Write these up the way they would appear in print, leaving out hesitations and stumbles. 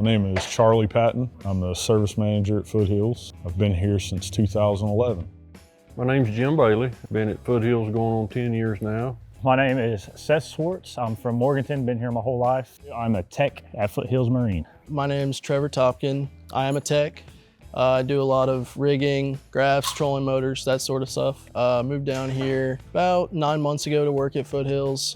My name is Charlie Patton. I'm the service manager at Foothills. I've been here since 2011. My name's Jim Bailey. Been at Foothills going on 10 years now. My name is Seth Swartz. I'm from Morganton, been here my whole life. I'm a tech at Foothills Marine. My name's Trevor Topkin. I am a tech. I do a lot of rigging, graphs, trolling motors, that sort of stuff. Moved down here about 9 months ago to work at Foothills.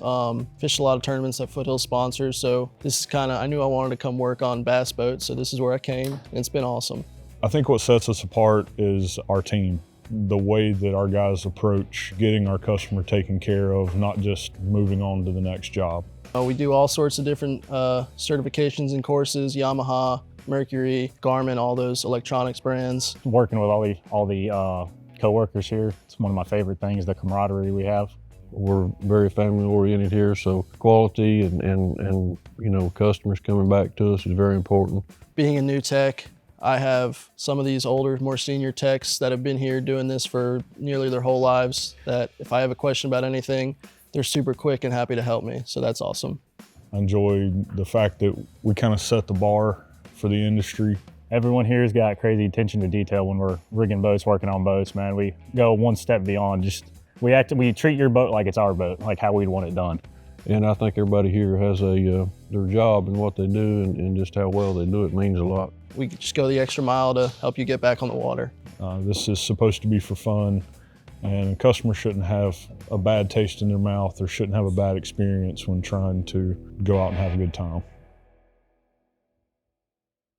Fished a lot of tournaments that Foothills sponsors, so this is I knew I wanted to come work on bass boats, so this is where I came, and it's been awesome. I think what sets us apart is our team. The way that our guys approach getting our customer taken care of, not just moving on to the next job. We do all sorts of different certifications and courses, Yamaha, Mercury, Garmin, all those electronics brands. Working with all the co-workers here, it's one of my favorite things, the camaraderie we have. We're very family oriented here, so quality and you know, customers coming back to us is very important. Being a new tech, I have some of these older, more senior techs that have been here doing this for nearly their whole lives, that if I have a question about anything, they're super quick and happy to help me, so that's awesome. I enjoy the fact that we kind of set the bar for the industry. Everyone here's got crazy attention to detail when we're rigging boats, working on boats, man. We go one step beyond. We treat your boat like it's our boat, like how we'd want it done. And I think everybody here has their job and what they do and just how well they do it means a lot. We just go the extra mile to help you get back on the water. This is supposed to be for fun, and a customer shouldn't have a bad taste in their mouth or shouldn't have a bad experience when trying to go out and have a good time.